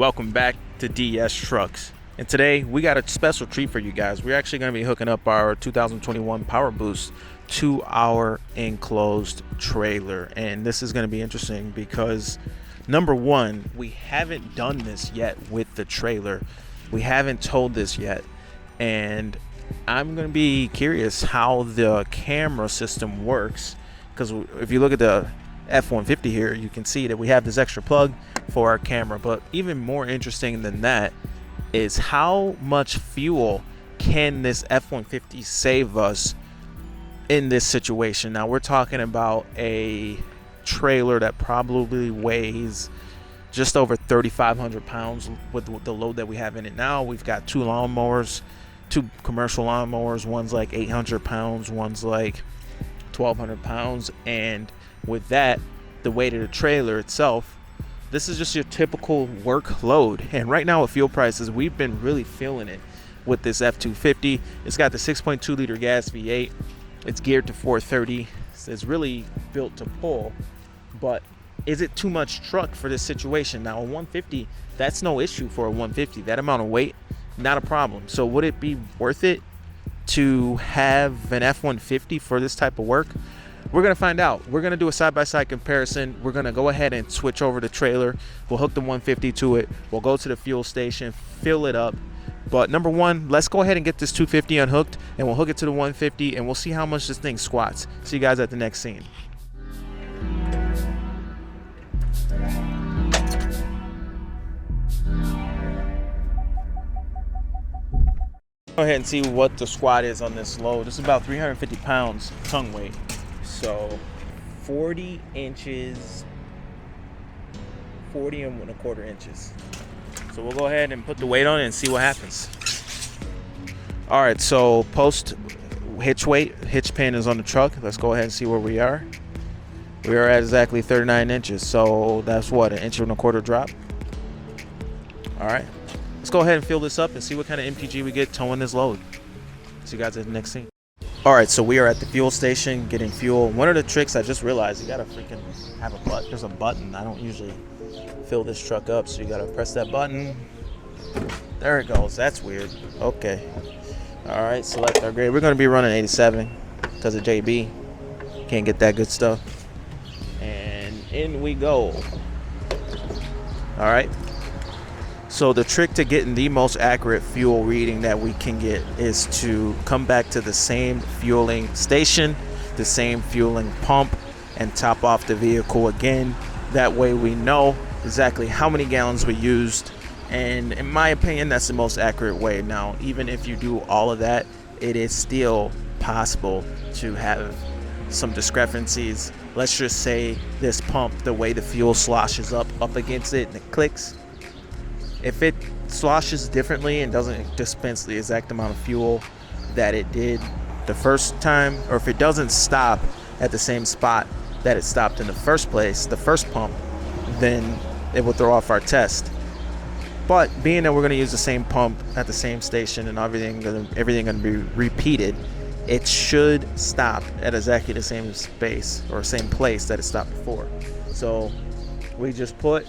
Welcome back to DS Trucks. And today we got a special treat for you guys. We're actually going to be hooking up our 2021 Powerboost 2-hour enclosed trailer. And this is going to be interesting because number one, we haven't done this yet with the trailer. We haven't towed this yet. And I'm going to be curious how the camera system works, because if you look at the F150 here, you can see that we have this extra plug for our camera. But even more interesting than that is how much fuel can this F150 save us in this situation. Now we're talking about a trailer that probably weighs just over 3,500 pounds with the load that we have in it now. We've got two commercial lawnmowers. One's like 800 pounds, one's like 1,200 pounds. And with that, the weight of the trailer itself, this is just your typical workload. And right now with fuel prices, we've been really feeling it with this F250. It's got the 6.2 liter gas V8. It's geared to 430. It's really built to pull. But is it too much truck for this situation? Now a 150, that's no issue for a 150. That amount of weight, not a problem. So would it be worth it to have an F150 for this type of work? We're going to find out. We're going to do a side-by-side comparison. We're going to go ahead and switch over the trailer. We'll hook the 150 to it. We'll go to the fuel station, fill it up. But number one, let's go ahead and get this 250 unhooked, and we'll hook it to the 150, and we'll see how much this thing squats. See you guys at the next scene. Go ahead and see what the squat is on this load. This is about 350 pounds tongue weight. So 40 inches, 40 and 1/4 inches. So we'll go ahead and put the weight on it and see what happens. All right, so post hitch weight, hitch pin is on the truck. Let's go ahead and see where we are. We are at exactly 39 inches. So that's what, 1.25 inch drop. All right, let's go ahead and fill this up and see what kind of MPG we get towing this load. See you guys at the next scene. All right, so we are at the fuel station getting fuel. One of the tricks I just realized, you gotta freaking have a button. There's a button. I don't usually fill this truck up, so you gotta press that button. There it goes. That's weird. Okay. All right, select our grade. We're gonna be running 87 because of JB. Can't get that good stuff. And in we go. All right. So the trick to getting the most accurate fuel reading that we can get is to come back to the same fueling station, the same fueling pump, and top off the vehicle again. That way we know exactly how many gallons we used. And in my opinion, that's the most accurate way. Now, even if you do all of that, it is still possible to have some discrepancies. Let's just say this pump, the way the fuel sloshes up against it and it clicks. If it sloshes differently and doesn't dispense the exact amount of fuel that it did the first time, or if it doesn't stop at the same spot that it stopped in the first place, the first pump, then it will throw off our test. But being that we're going to use the same pump at the same station and everything going to be repeated, it should stop at exactly the same space or same place that it stopped before. So we just put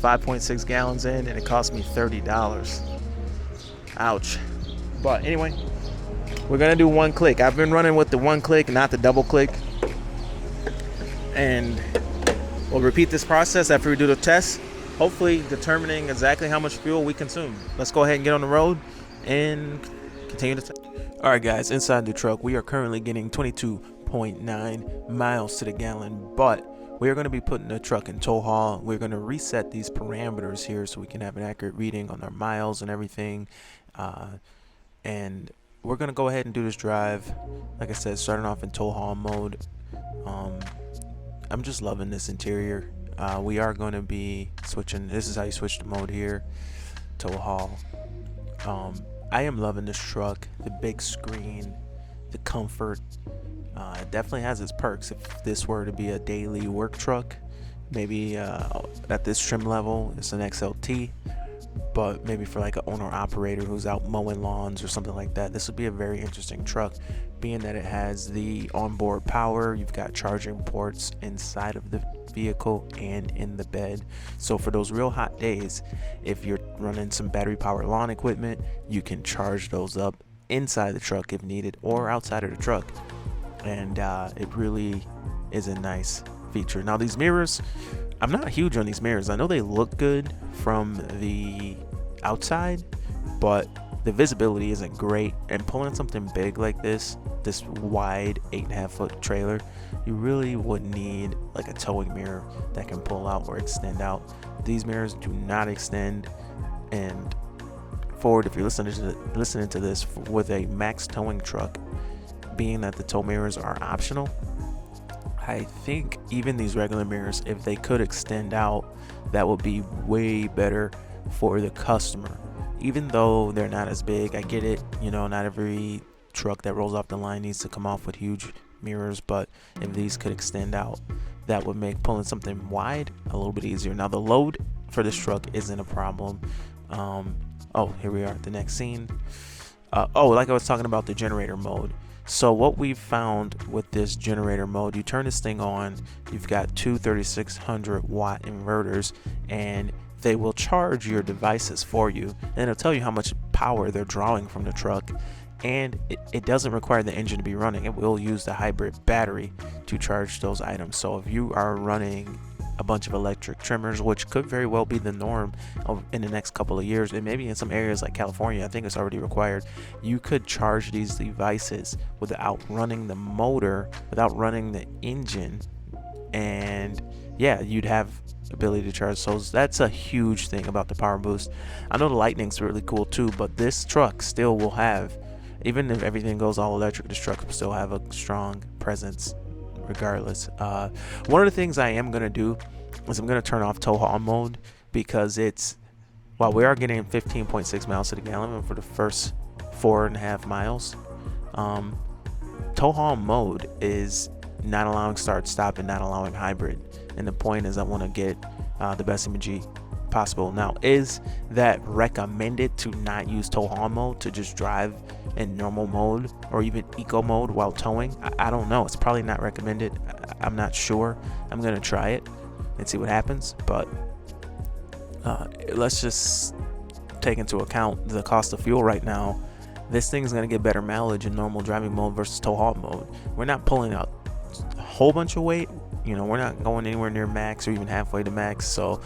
5.6 gallons in, and it cost me $30. Ouch. But anyway, we're gonna do one click. I've been running with the one click, not the double click, and we'll repeat this process after we do the test, hopefully determining exactly how much fuel we consume. Let's go ahead and get on the road and continue the test. All right guys, inside the truck we are currently getting 22.9 miles to the gallon, but we are going to be putting the truck in tow haul. We're going to reset these parameters here so we can have an accurate reading on our miles and everything. And we're going to go ahead and do this drive. Like I said, starting off in tow haul mode. I'm just loving this interior. We are going to be switching. This is how you switch the mode here. Tow haul. I am loving this truck. The big screen, the comfort. It definitely has its perks. If this were to be a daily work truck, maybe at this trim level, it's an XLT. but maybe for like an owner operator who's out mowing lawns or something like that, this would be a very interesting truck, being that it has the onboard power. You've got charging ports inside of the vehicle and in the bed, so for those real hot days, if you're running some battery powered lawn equipment, you can charge those up inside the truck if needed, or outside of the truck. And it really is a nice feature. Now these mirrors, I'm not huge on these mirrors. I know they look good from the outside, but the visibility isn't great, and pulling something big like this wide 8.5-foot trailer, you really would need like a towing mirror that can pull out or extend out. These mirrors do not extend. And Ford, if you're listening to this, with a max towing truck, being that the tow mirrors are optional, I think even these regular mirrors, if they could extend out, that would be way better for the customer. Even though they're not as big, I get it, not every truck that rolls off the line needs to come off with huge mirrors, but if these could extend out, that would make pulling something wide a little bit easier. Now the load for this truck isn't a problem. Here we are at the next scene. Like I was talking about the generator mode. So what we've found with this generator mode, you turn this thing on, you've got two 3600 watt inverters, and they will charge your devices for you, and it'll tell you how much power they're drawing from the truck. And it doesn't require the engine to be running. It will use the hybrid battery to charge those items. So if you are running a bunch of electric trimmers, which could very well be the norm in the next couple of years, and maybe in some areas like California, I think it's already required, you could charge these devices without running the motor, without running the engine, and you'd have ability to charge. So that's a huge thing about the Powerboost. I know the Lightning's really cool too, but this truck still will have, even if everything goes all electric, this truck will still have a strong presence regardless. One of the things I am going to do is I'm going to turn off tow haul mode, because while we are getting 15.6 miles to the gallon for the first 4.5 miles, tow haul mode is not allowing start stop and not allowing hybrid. And the point is, I want to get the best imagery possible. Now, is that recommended to not use tow haul mode, to just drive in normal mode or even eco mode while towing? I don't know. It's probably not recommended. I'm not sure. I'm gonna try it and see what happens, but let's just take into account the cost of fuel right now. This thing's gonna get better mileage in normal driving mode versus tow haul mode. We're not pulling out a whole bunch of weight. We're not going anywhere near max or even halfway to max. So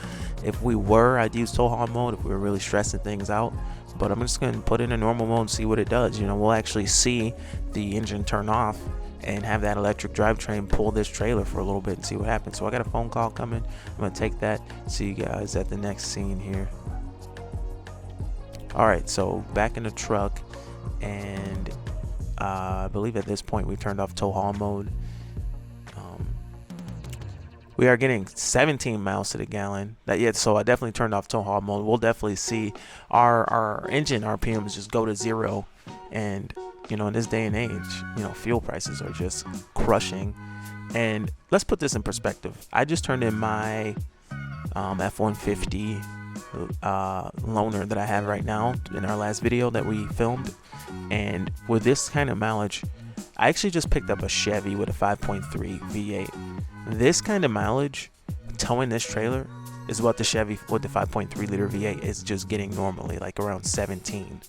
if we were, I'd use tow haul mode if we were really stressing things out. But I'm just going to put it in normal mode and see what it does. We'll actually see the engine turn off and have that electric drivetrain pull this trailer for a little bit and see what happens. So I got a phone call coming. I'm going to take that. See you guys at the next scene here. All right, so back in the truck, and I believe at this point we turned off tow haul mode. We are getting 17 miles to the gallon. So I definitely turned off tow haul mode. We'll definitely see our engine RPMs just go to zero. And, in this day and age, fuel prices are just crushing. And let's put this in perspective. I just turned in my F150 loaner that I have right now in our last video that we filmed. And with this kind of mileage, I actually just picked up a Chevy with a 5.3 V8. This kind of mileage, towing this trailer, is what the Chevy with the 5.3 liter V8 is just getting normally, like around 17.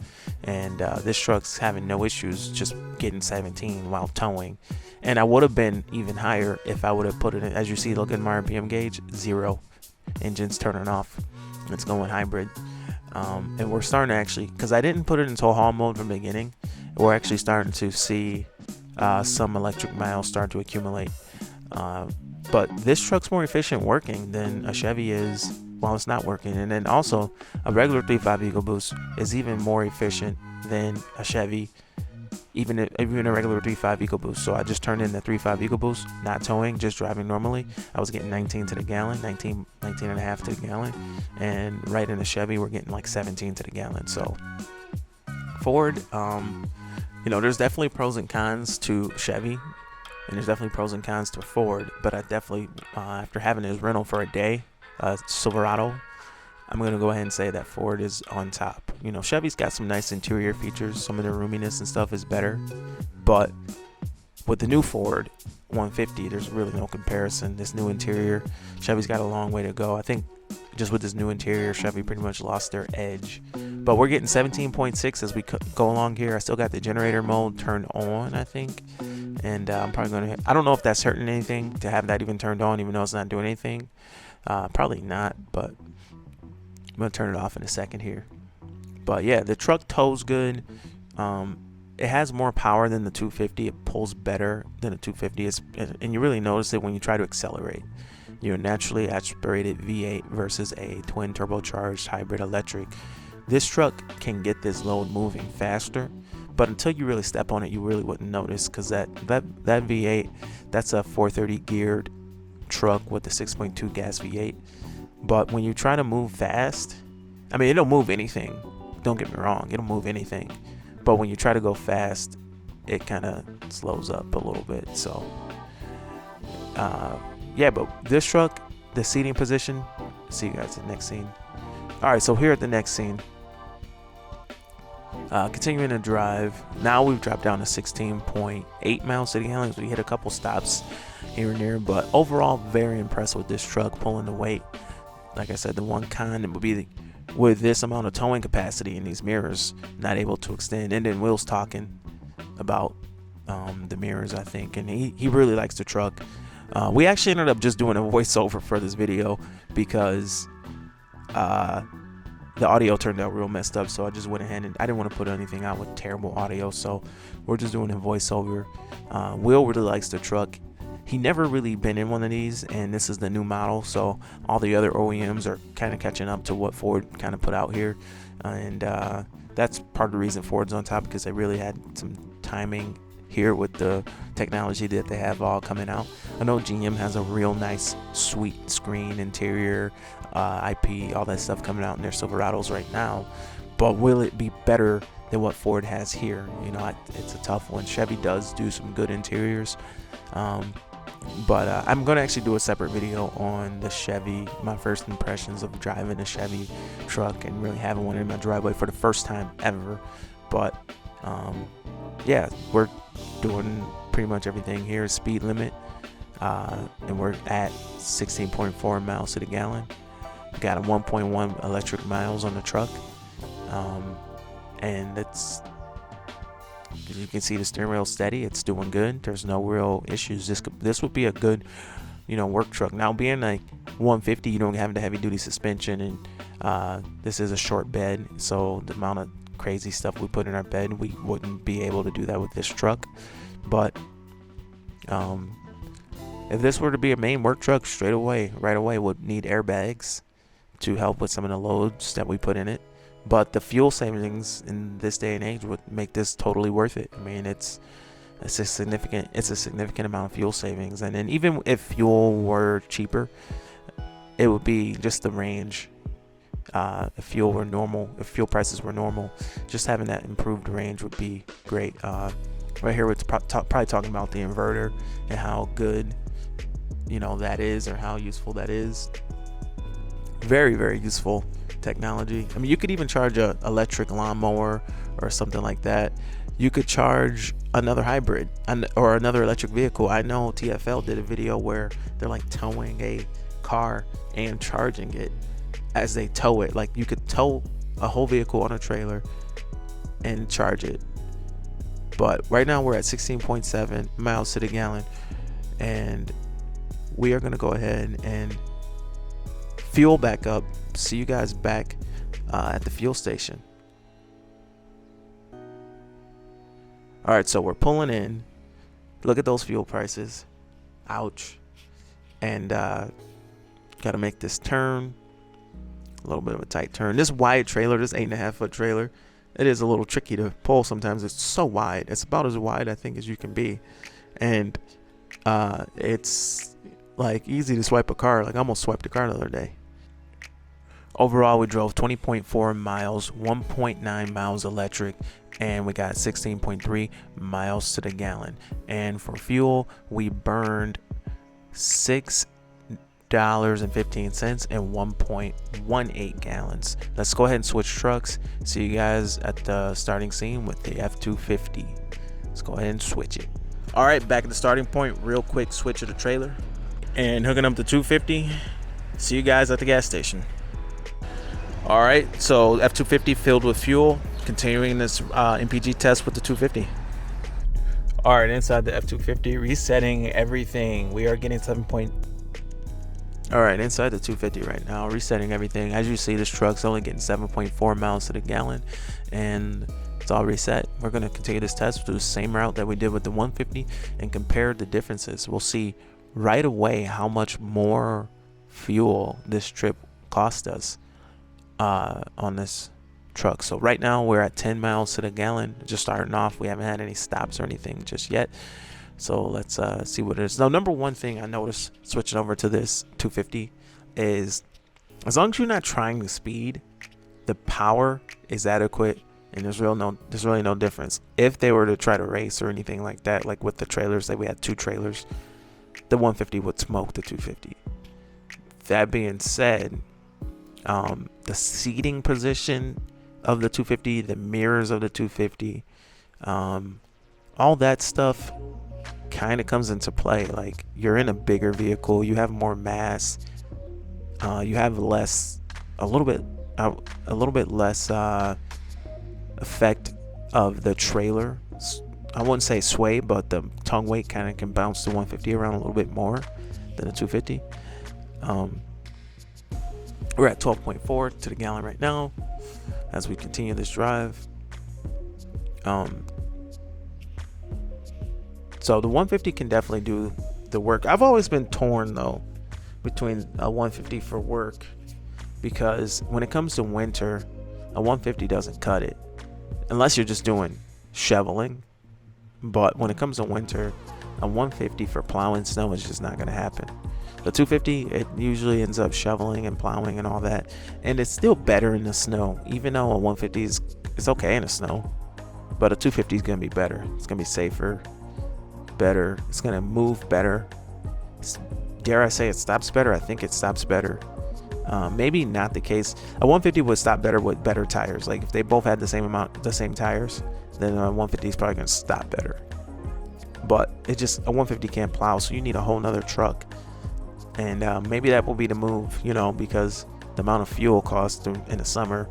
And this truck's having no issues just getting 17 while towing. And I would have been even higher if I would have put it in. As you see, look at my RPM gauge, 0. Engine's turning off. It's going hybrid. And we're starting to actually, because I didn't put it in tow haul mode from the beginning, we're actually starting to see some electric miles start to accumulate. But this truck's more efficient working than a Chevy is while it's not working. And then also a regular 3.5 EcoBoost is even more efficient than a Chevy, even a regular 3.5 EcoBoost. So I just turned in the 3.5 EcoBoost, not towing, just driving normally. I was getting 19 to the gallon, 19 and a half to the gallon. And right in the Chevy, we're getting like 17 to the gallon. So Ford, there's definitely pros and cons to Chevy. And there's definitely pros and cons to Ford, but I definitely, after having his rental for a day, Silverado, I'm gonna go ahead and say that Ford is on top. You know, Chevy's got some nice interior features. Some of the roominess and stuff is better, but with the new Ford 150, there's really no comparison. This new interior, Chevy's got a long way to go. I think just with this new interior, Chevy pretty much lost their edge. But we're getting 17.6 as we go along here. I still got the generator mode turned on, I think. And I'm probably going to... I don't know if that's hurting anything to have that even turned on, even though it's not doing anything. Probably not, but I'm going to turn it off in a second here. But yeah, the truck tows good. It has more power than the 250. It pulls better than the 250. And you really notice it when you try to accelerate. Your naturally aspirated V8 versus a twin turbocharged hybrid electric. This truck can get this load moving faster, but until you really step on it, you really wouldn't notice, because that V8, that's a 430 geared truck with the 6.2 gas V8. But when you try to move fast, I mean, it'll move anything. Don't get me wrong, it'll move anything. But when you try to go fast, it kind of slows up a little bit. So, yeah, but this truck, the seating position, see you guys in the next scene. All right, so here at the next scene, continuing to drive. Now we've dropped down to 16.8 miles city gallons. We hit a couple stops here and there, but overall, very impressed with this truck pulling the weight. Like I said, the one con would be with this amount of towing capacity and these mirrors not able to extend. And then Will's talking about the mirrors, I think, and he really likes the truck. We actually ended up just doing a voiceover for this video because the audio turned out real messed up, so I just went ahead and I didn't want to put anything out with terrible audio, so we're just doing a voiceover. Will really likes the truck. He never really been in one of these, and this is the new model, so all the other OEMs are kind of catching up to what Ford kind of put out here, and that's part of the reason Ford's on top, because they really had some timing here with the technology that they have all coming out. I know GM has a real nice sweet screen interior, IP, all that stuff coming out in their Silverados right now, but will it be better than what Ford has here? You know, it's a tough one. Chevy does do some good interiors, but I'm going to actually do a separate video on the Chevy, my first impressions of driving a Chevy truck and really having one in my driveway for the first time ever. But yeah, we're doing pretty much everything here. Speed limit, and we're at 16.4 miles to the gallon. Got a 1.1 electric miles on the truck, and it's, you can see the steering wheel steady. It's doing good. There's no real issues. This would be a good, you know, work truck. Now, being like 150, you don't have the heavy duty suspension, and this is a short bed, so the amount of crazy stuff we put in our bed, we wouldn't be able to do that with this truck. But if this were to be a main work truck, right away would need airbags to help with some of the loads that we put in it. But the fuel savings in this day and age would make this totally worth it. I mean, it's a significant amount of fuel savings. And then even if fuel were cheaper, it would be just the range. If fuel prices were normal, just having that improved range would be great. Right here, we're probably talking about the inverter and how good, you know, that is, or how useful that is. Very, very useful technology. I mean, you could even charge a electric lawnmower or something like that. You could charge another hybrid or another electric vehicle. I know TFL did a video where they're like towing a car and charging it as they tow it. Like, you could tow a whole vehicle on a trailer and charge it. But right now we're at 16.7 miles to the gallon, and we are going to go ahead and fuel back up. See you guys back at the fuel station. All right, so we're pulling in. Look at those fuel prices. Ouch. And got to make this turn. A little bit of a tight turn. This wide trailer, this 8.5 foot trailer, it is a little tricky to pull sometimes. It's so wide. It's about as wide, I think, as you can be. And it's like easy to swipe a car. Like, I almost swiped a car the other day. Overall, we drove 20.4 miles, 1.9 miles electric, and we got 16.3 miles to the gallon. And for fuel, we burned 6 $2.15 and 1.18 gallons. Let's go ahead and switch trucks. See you guys at the starting scene with the F250. Let's go ahead and switch it. All right, back at the starting point. Real quick switch of the trailer and hooking up the 250. See you guys at the gas station. All right, so F250 filled with fuel. Continuing this MPG test with the 250. All right, inside the F250, resetting everything. We are getting 7. All right, inside the 250 right now, resetting everything. As you see, this truck's only getting 7.4 miles to the gallon, and it's all reset. We're gonna continue this test through the same route that we did with the 150 and compare the differences. We'll see right away how much more fuel this trip cost us on this truck. So right now we're at 10 miles to the gallon, just starting off. We haven't had any stops or anything just yet, so let's see what it is. Now, number one thing I noticed switching over to this 250 is, as long as you're not trying to speed, the power is adequate, and there's really no difference. If they were to try to race or anything like that, like with the trailers, say we had 2 trailers, the 150 would smoke the 250. That being said, the seating position of the 250, the mirrors of the 250, all that stuff kind of comes into play. Like, you're in a bigger vehicle, you have more mass, you have a little bit less effect of the trailer. I wouldn't say sway, but the tongue weight kind of can bounce the 150 around a little bit more than the 250. We're at 12.4 to the gallon right now as we continue this drive. So the 150 can definitely do the work. I've always been torn though between a 150 for work, because when it comes to winter, a 150 doesn't cut it unless you're just doing shoveling. But when it comes to winter, a 150 for plowing snow is just not going to happen. The 250, it usually ends up shoveling and plowing and all that, and it's still better in the snow. Even though a 150 is okay in the snow, but a 250 is going to be better. It's going to be safer, better. It's going to move better. Dare I say it stops better? I think it stops better. Maybe not the case. A 150 would stop better with better tires. Like if they both had the same tires, then a 150 is probably going to stop better. But a 150 can't plow, so you need a whole nother truck. And maybe that will be the move, because the amount of fuel costs in the summer,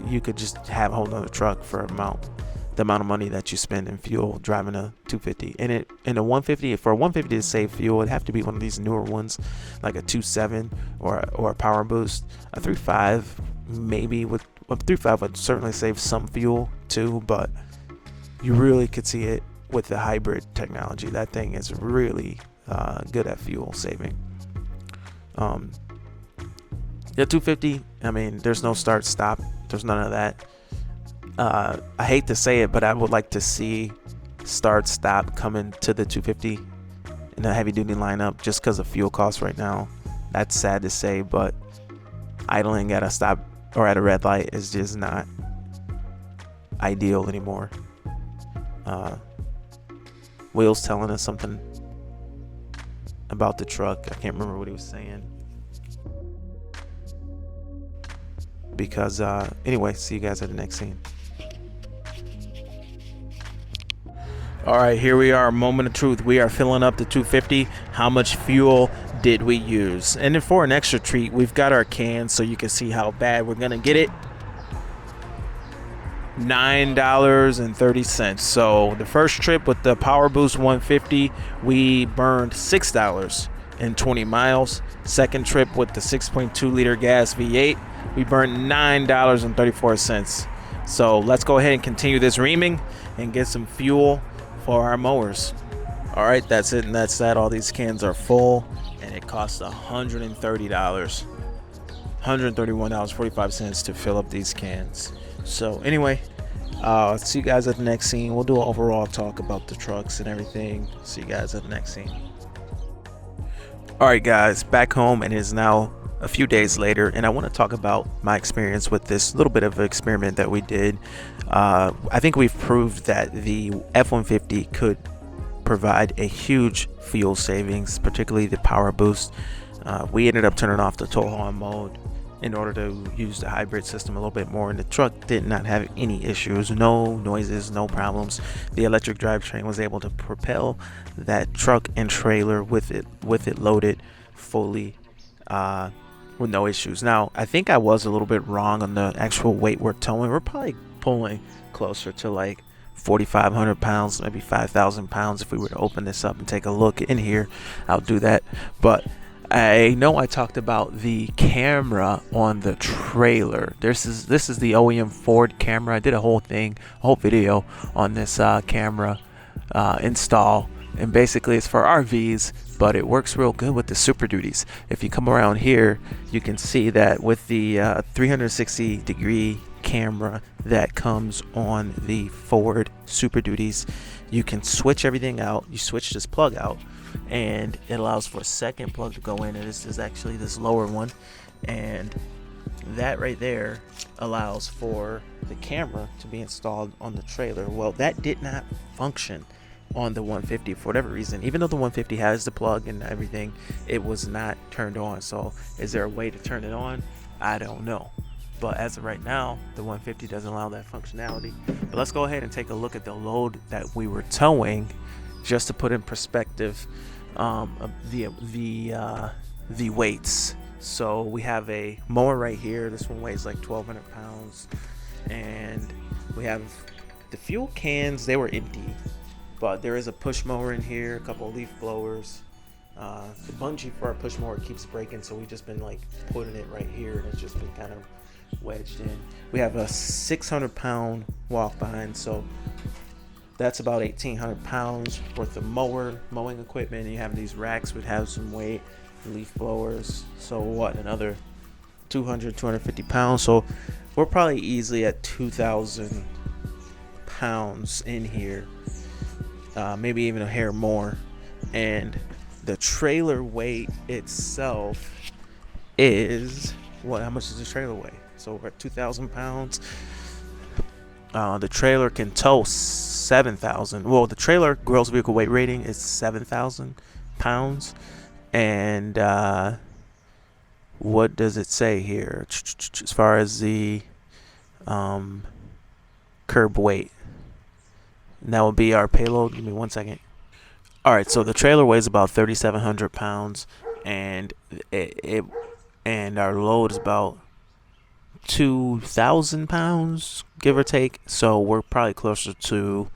you could just have a whole nother truck for the amount of money that you spend in fuel driving a 250. And a 150, for a 150 to save fuel, it'd have to be one of these newer ones, like a 2.7 or a Powerboost, a 3.5. Maybe with a 3.5 would certainly save some fuel too, but you really could see it with the hybrid technology. That thing is really good at fuel saving. The 250, I mean, there's no start stop, there's none of that. I hate to say it, but I would like to see start stop coming to the 250 in a heavy duty lineup, just because of fuel costs right now. That's sad to say, but idling at a stop or at a red light is just not ideal anymore. Will's telling us something about the truck. I can't remember what he was saying. Because anyway, see you guys at the next scene. All right, here we are, moment of truth. We are filling up the 250. How much fuel did we use? And then for an extra treat, we've got our cans so you can see how bad we're gonna get it. $9.30. So the first trip with the Powerboost 150, we burned $6 in 20 miles. Second trip with the 6.2 liter gas V8, we burned $9.34. So let's go ahead and continue this reaming and get some fuel for our mowers. All right, that's it, and that's that. All these cans are full, and it costs $130, $131.45 to fill up these cans. So anyway, see you guys at the next scene. We'll do an overall talk about the trucks and everything. See you guys at the next scene. All right, guys, back home, and it is now a few days later, and I want to talk about my experience with this little bit of an experiment that we did. I think we've proved that the F-150 could provide a huge fuel savings, particularly the power boost. We ended up turning off the tow haul mode in order to use the hybrid system a little bit more, and the truck did not have any issues, no noises, no problems. The electric drivetrain was able to propel that truck and trailer with it loaded fully, with no issues. Now, I think I was a little bit wrong on the actual weight we're towing. We're probably pulling closer to like 4,500 pounds, maybe 5,000 pounds. If we were to open this up and take a look in here, I'll do that. But I know I talked about the camera on the trailer. This is the OEM Ford camera. I did a whole video on this camera install, and basically it's for RVs, but it works real good with the Super Duties. If you come around here, you can see that with the 360-degree camera that comes on the Ford Super Duties, you can switch everything out. You switch this plug out, and it allows for a second plug to go in, and this is actually this lower one, and that right there allows for the camera to be installed on the trailer. Well, that did not function on the 150 for whatever reason. Even though the 150 has the plug and everything, it was not turned on. So is there a way to turn it on? I don't know, but as of right now, the 150 doesn't allow that functionality. But let's go ahead and take a look at the load that we were towing, just to put in perspective the weights. So we have a mower right here. This one weighs like 1,200 pounds, and we have the fuel cans. They were empty, but there is a push mower in here, a couple of leaf blowers. The bungee for our push mower keeps breaking, so we've just been like putting it right here, and it's just been kind of wedged in. We have a 600-pound walk behind, so that's about 1,800 pounds worth of mowing equipment. And you have these racks which have some weight, leaf blowers. So what, another 250 pounds. So we're probably easily at 2,000 pounds in here, maybe even a hair more. And the trailer weight itself is what? How much does the trailer weigh? So we're at 2,000 pounds. The trailer can tow 7,000. Well, the trailer gross vehicle weight rating is 7,000 pounds. And what does it say here as far as the curb weight? And that will be our payload. Give me 1 second. All right, so the trailer weighs about 3,700 pounds, and and our load is about 2,000 pounds, give or take. So we're probably closer to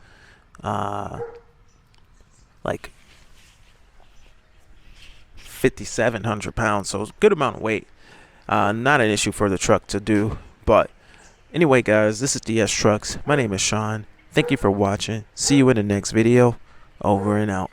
like 5,700 pounds. So it's a good amount of weight. Not an issue for the truck to do. But anyway, guys, this is DS Trucks. My name is Sean. Thank you for watching. See you in the next video. Over and out.